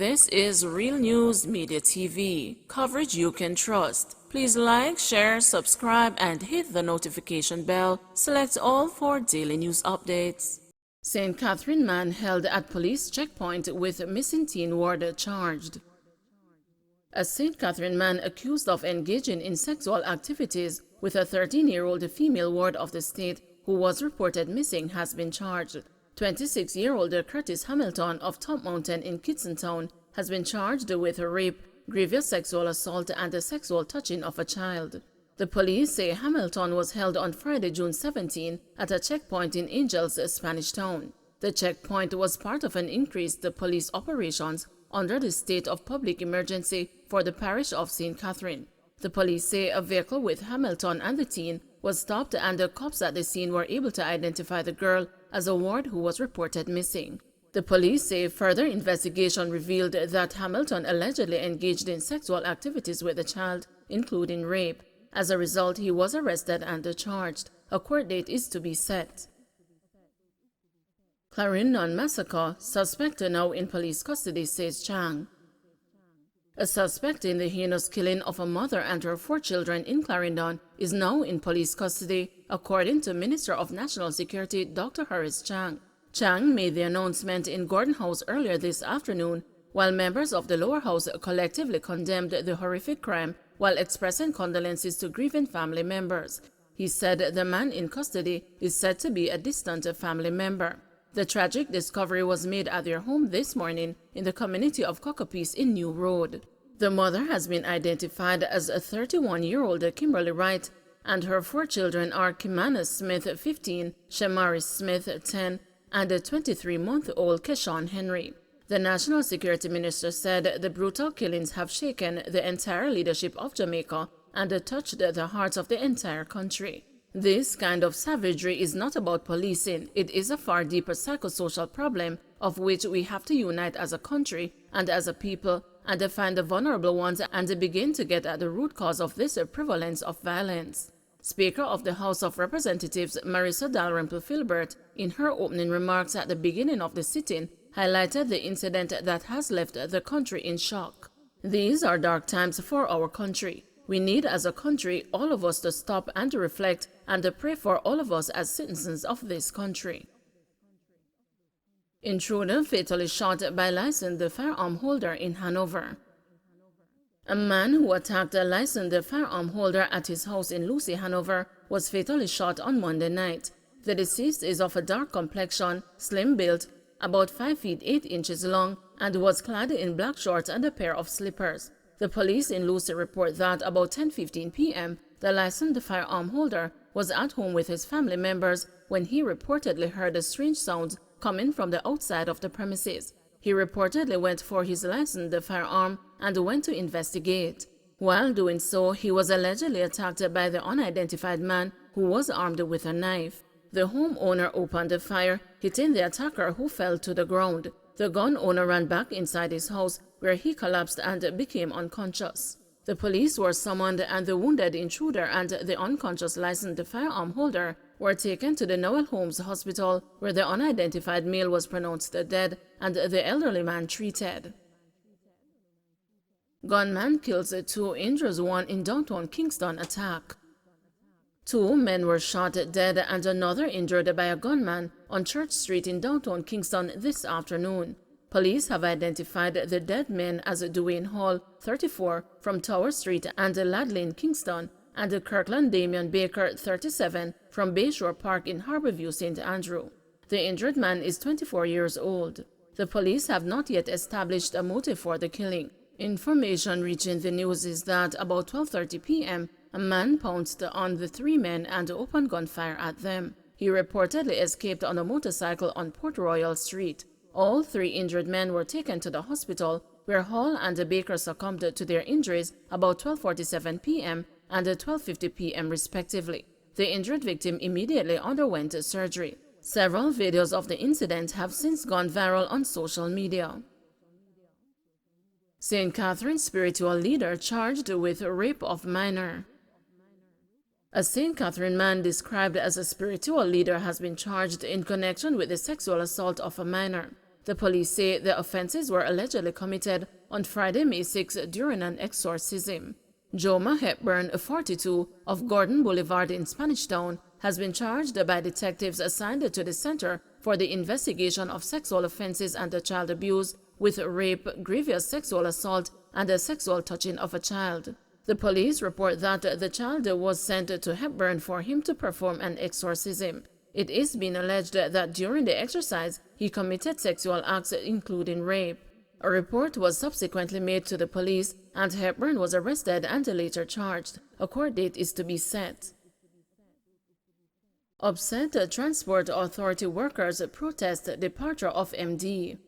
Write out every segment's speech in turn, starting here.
This is Real News Media TV, coverage you can trust. Please like, share, subscribe, and hit the notification bell. Select all for daily news updates. St. Catherine man held at police checkpoint with missing teen ward charged. A St. Catherine man accused of engaging in sexual activities with a 13-year-old female ward of the state who was reported missing has been charged. 26-year-old Curtis Hamilton of Top Mountain in Kingston town has been charged with rape, grievous sexual assault, and the sexual touching of a child. The police say Hamilton was held on Friday, June 17, at a checkpoint in Angels, Spanish Town. The checkpoint was part of an increased police operations under the state of public emergency for the parish of St. Catherine. The police say a vehicle with Hamilton and the teen was stopped, and the cops at the scene were able to identify the girl as a ward who was reported missing. The police say further investigation revealed that Hamilton allegedly engaged in sexual activities with the child, including rape. As a result, he was arrested and charged. A court date is to be set. Clarendon massacre, suspect now in police custody, says Chang. A suspect in the heinous killing of a mother and her 4 children in Clarendon is now in police custody, according to Minister of National Security Dr. Horace Chang. Chang made the announcement in Gordon House earlier this afternoon, while members of the lower house collectively condemned the horrific crime while expressing condolences to grieving family members. He said the man in custody is said to be a distant family member. The tragic discovery was made at their home this morning in the community of Cockapeace in New Road. The mother has been identified as a 31-year-old Kimberly Wright, and her 4 children are Kimana Smith, 15, Shamari Smith, 10, and a 23-month-old Keshawn Henry. The National Security Minister said the brutal killings have shaken the entire leadership of Jamaica and touched the hearts of the entire country. This kind of savagery is not about policing. It is a far deeper psychosocial problem of which we have to unite as a country and as a people and find the vulnerable ones and begin to get at the root cause of this prevalence of violence. Speaker of the House of Representatives Marissa Dalrymple Filbert, in her opening remarks at the beginning of the sitting, highlighted the incident that has left the country in shock. These are dark times for our country. We need as a country all of us to stop and reflect and pray for all of us as citizens of this country. Intruder fatally shot by licensed firearm holder in Hanover. A man who attacked a licensed firearm holder at his house in Lucy, Hanover, was fatally shot on Monday night. The deceased is of a dark complexion, slim built, about 5 feet 8 inches long, and was clad in black shorts and a pair of slippers. The police in Lucy report that about 10:15 p.m., the licensed firearm holder was at home with his family members when he reportedly heard strange sounds coming from the outside of the premises. He reportedly went for his licensed firearm and went to investigate. While doing so, he was allegedly attacked by the unidentified man who was armed with a knife. The homeowner opened the fire, hitting the attacker, who fell to the ground. The gun owner ran back inside his house, where he collapsed and became unconscious. The police were summoned, and the wounded intruder and the unconscious licensed firearm holder were taken to the Noel Holmes Hospital, where the unidentified male was pronounced dead and the elderly man treated. Gunman kills 2, injures 1 in downtown Kingston attack. 2 men were shot dead and another injured by a gunman on Church Street in downtown Kingston this afternoon. Police have identified the dead men as Dwayne Hall, 34, from Tower Street and Ladlin, Kingston, and Kirkland Damian Baker, 37, from Bayshore Park in Harborview, St. Andrew. The injured man is 24 years old. The police have not yet established a motive for the killing. Information reaching the news is that about 12:30 p.m., a man pounced on the 3 men and opened gunfire at them. He reportedly escaped on a motorcycle on Port Royal Street. All 3 injured men were taken to the hospital, where Hall and Baker succumbed to their injuries about 12:47 p.m. and 12:50 p.m. respectively. The injured victim immediately underwent surgery. Several videos of the incident have since gone viral on social media. St. Catherine spiritual leader charged with rape of minor. A St. Catherine man described as a spiritual leader has been charged in connection with the sexual assault of a minor. The police say the offenses were allegedly committed on Friday, May 6 during an exorcism. Joma Hepburn, 42, of Gordon Boulevard in Spanish Town, has been charged by detectives assigned to the Center for the Investigation of Sexual Offenses and Child Abuse with rape, grievous sexual assault, and the sexual touching of a child. The police report that the child was sent to Hepburn for him to perform an exorcism. It is being alleged that during the exercise, he committed sexual acts including rape. A report was subsequently made to the police, and Hepburn was arrested and later charged. A court date is to be set. Upset Transport Authority workers protest departure of MD.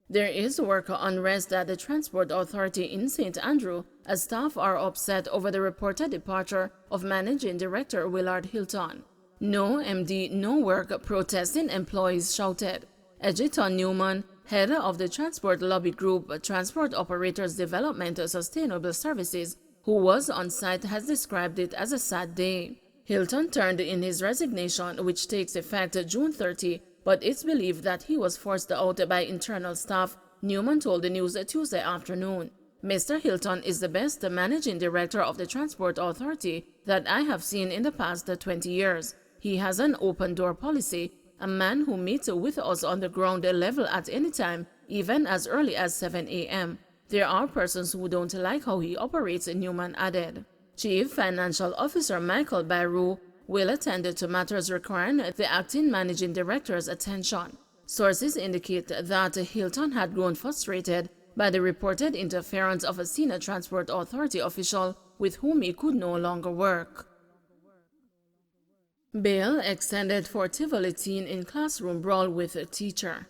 There is worker unrest at the Transport Authority in St. Andrew as staff are upset over the reported departure of Managing Director Willard Hilton. No MD, no work, protesting employees shouted. Edgerton Newman, head of the transport lobby group Transport Operators Development Sustainable Services, who was on site, has described it as a sad day. Hilton turned in his resignation, which takes effect June 30, but it's believed that he was forced out by internal staff, Newman told the news Tuesday afternoon. Mr. Hilton is the best managing director of the Transport Authority that I have seen in the past 20 years. He has an open-door policy, a man who meets with us on the ground level at any time, even as early as 7 a.m. There are persons who don't like how he operates, Newman added. Chief Financial Officer Michael Bayrou will attend to matters requiring the acting managing director's attention. Sources indicate that Hilton had grown frustrated by the reported interference of a senior Transport Authority official with whom he could no longer work. Bail extended for Tivoli teen in classroom brawl with a teacher.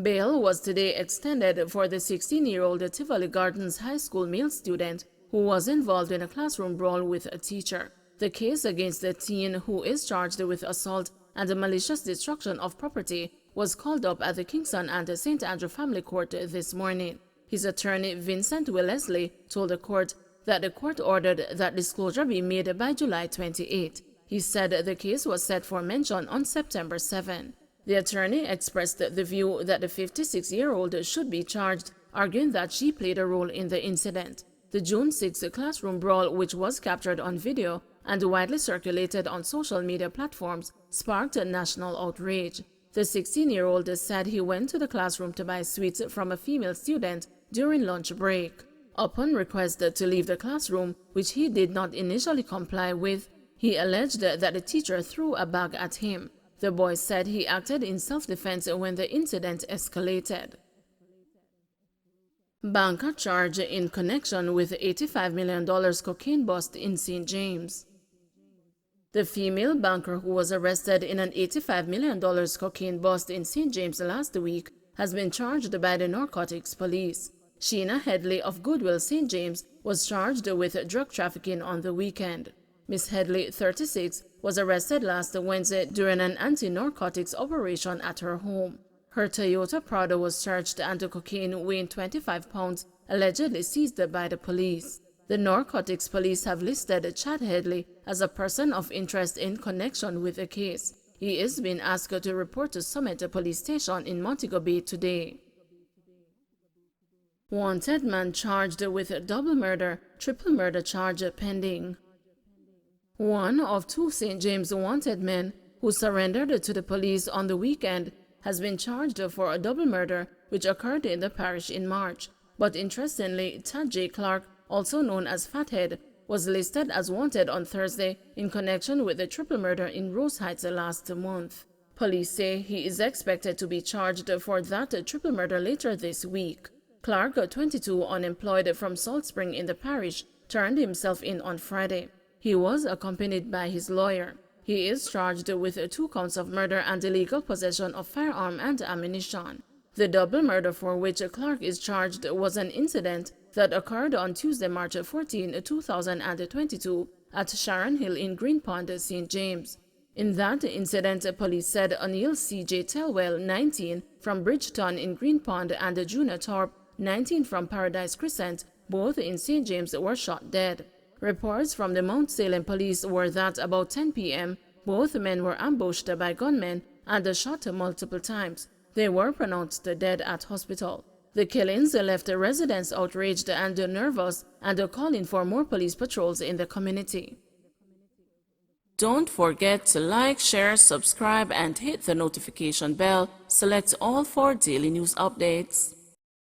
Bail was today extended for the 16-year-old Tivoli Gardens High School male student who was involved in a classroom brawl with a teacher. The case against the teen, who is charged with assault and malicious destruction of property, was called up at the Kingston and St. Andrew Family Court this morning. His attorney, Vincent Wellesley, told the court that the court ordered that disclosure be made by July 28. He said the case was set for mention on September 7. The attorney expressed the view that the 56-year-old should be charged, arguing that she played a role in the incident. The June 6 classroom brawl, which was captured on video and widely circulated on social media platforms, sparked national outrage. The 16-year-old said he went to the classroom to buy sweets from a female student during lunch break. Upon request to leave the classroom, which he did not initially comply with, he alleged that the teacher threw a bag at him. The boy said he acted in self-defense when the incident escalated. Banker charged in connection with $85 million cocaine bust in St. James. The female banker who was arrested in an $85 million cocaine bust in St. James last week has been charged by the narcotics police. Sheena Headley of Goodwill St. James was charged with drug trafficking on the weekend. Miss Headley, 36, was arrested last Wednesday during an anti-narcotics operation at her home. Her Toyota Prado was searched and the cocaine weighing 25 pounds allegedly seized by the police. The narcotics police have listed Chad Headley as a person of interest in connection with the case. He is being asked to report to Summit Police Station in Montego Bay today. Wanted man charged with double murder, triple murder charge pending. One of two St. James wanted men who surrendered to the police on the weekend has been charged for a double murder which occurred in the parish in March. But interestingly, Tad J. Clark, also known as Fathead, was listed as wanted on Thursday in connection with the triple murder in Rose Heights last month. Police say he is expected to be charged for that triple murder later this week. Clark, 22, unemployed from Salt Spring in the parish, turned himself in on Friday. He was accompanied by his lawyer. He is charged with 2 counts of murder and illegal possession of firearm and ammunition. The double murder for which Clark is charged was an incident that occurred on Tuesday, March 14, 2022 at Sharon Hill in Green Pond, St. James. In that incident, police said O'Neill C.J. Telwell, 19, from Bridgeton in Green Pond, and Junior Thorpe, 19, from Paradise Crescent, both in St. James, were shot dead. Reports from the Mount Salem police were that about 10 p.m., both men were ambushed by gunmen and shot multiple times. They were pronounced dead at hospital. The killings left the residents outraged and nervous and calling for more police patrols in the community. Don't forget to like, share, subscribe, and hit the notification bell. Select all for daily news updates.